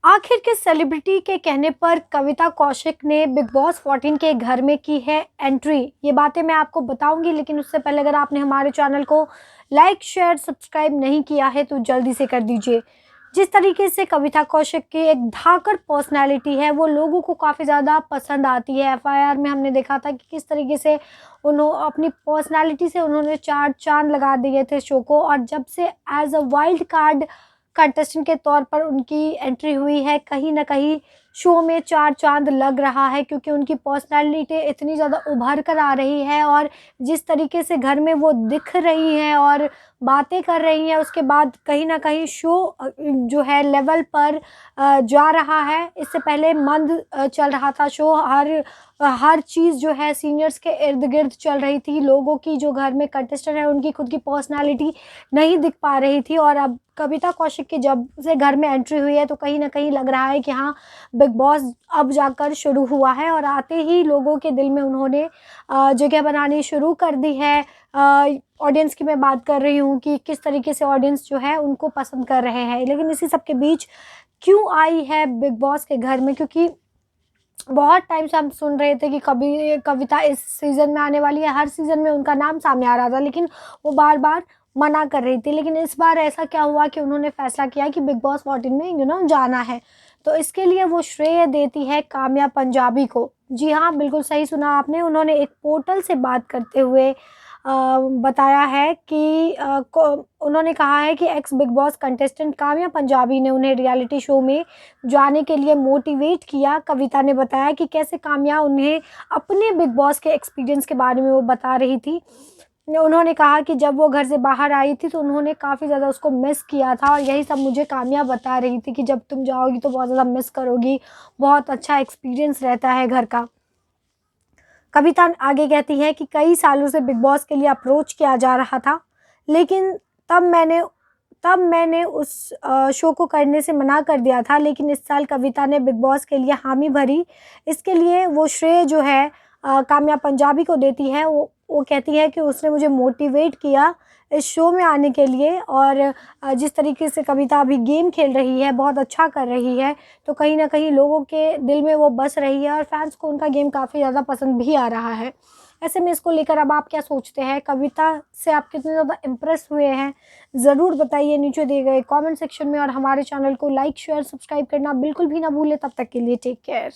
आखिर किस सेलिब्रिटी के कहने पर कविता कौशिक ने बिग बॉस 14 के घर में की है एंट्री? ये बातें मैं आपको बताऊंगी, लेकिन उससे पहले अगर आपने हमारे चैनल को लाइक शेयर सब्सक्राइब नहीं किया है तो जल्दी से कर दीजिए। जिस तरीके से कविता कौशिक की एक धाकड़ पर्सनैलिटी है वो लोगों को काफ़ी ज़्यादा पसंद आती है। एफआईआर में हमने देखा था कि किस तरीके से उन्होंने अपनी पर्सनैलिटी से उन्होंने चार चांद लगा दिए थे शो को, और जब से as a wild card contestant के तौर पर उनकी एंट्री हुई है, कहीं न कहीं शो में चार चाँद लग रहा है, क्योंकि उनकी पर्सनैलिटी इतनी ज़्यादा उभर कर आ रही है और जिस तरीके से घर में वो दिख रही हैं और बातें कर रही हैं, उसके बाद कहीं न कहीं शो जो है लेवल पर जा रहा है। इससे पहले मंद चल रहा था शो, हर चीज़ जो है सीनियर्स के इर्द-गिर्द चल रही थी। लोगों की जो घर में कंटेस्टेंट है उनकी खुद की पर्सनैलिटी नहीं दिख पा रही थी, और अब कविता कौशिक की जब से घर में एंट्री हुई है तो कहीं न कहीं लग रहा है कि हाँ, बिग बॉस अब जाकर शुरू हुआ है, और आते ही लोगों के दिल में उन्होंने जगह बनानी शुरू कर दी है। ऑडियंस की मैं बात कर रही हूँ कि किस तरीके से ऑडियंस जो है उनको पसंद कर रहे हैं। लेकिन इसी सब के बीच क्यों आई है बिग बॉस के घर में? क्योंकि बहुत टाइम से हम सुन रहे थे कि कभी कविता इस सीज़न में आने वाली है, हर सीज़न में उनका नाम सामने आ रहा था, लेकिन वो बार-बार मना कर रही थी। लेकिन इस बार ऐसा क्या हुआ कि उन्होंने फ़ैसला किया कि बिग बॉस 14 में जाना है। तो इसके लिए वो श्रेय देती है काम्या पंजाबी को। जी हाँ, बिल्कुल सही सुना आपने। उन्होंने एक पोर्टल से बात करते हुए बताया है कि उन्होंने कहा है कि x big boss contestant Kamya Punjabi ने उन्हें रियलिटी शो में जाने के लिए मोटिवेट किया। कविता ने बताया कि कैसे काम्या उन्हें अपने बिग बॉस के एक्सपीरियंस के बारे में वो बता रही थी। उन्होंने कहा कि जब वो घर से बाहर आई थी तो उन्होंने काफ़ी ज़्यादा उसको मिस किया था, और यही सब मुझे काम्या बता रही थी कि जब तुम जाओगी तो बहुत ज़्यादा मिस करोगी, बहुत अच्छा एक्सपीरियंस रहता है घर का। कविता आगे कहती है कि कई सालों से बिग बॉस के लिए अप्रोच किया जा रहा था, लेकिन तब मैंने उस शो को करने से मना कर दिया था, लेकिन इस साल कविता ने बिग बॉस के लिए हामी भरी। इसके लिए वो श्रेय जो है काम्या पंजाबी को देती है। वो कहती है कि उसने मुझे मोटिवेट किया इस शो में आने के लिए, और जिस तरीके से कविता अभी गेम खेल रही है, बहुत अच्छा कर रही है, तो कहीं न कहीं लोगों के दिल में वो बस रही है और फैंस को उनका गेम काफ़ी ज़्यादा पसंद भी आ रहा है। ऐसे में इसको लेकर अब आप क्या सोचते हैं? कविता से आप कितने ज़्यादा इम्प्रेस हुए हैं? ज़रूर बताइए नीचे दिए गए कमेंट सेक्शन में, और हमारे चैनल को लाइक, शेयर, सब्सक्राइब करना बिल्कुल भी ना भूलें। तब तक के लिए टेक केयर।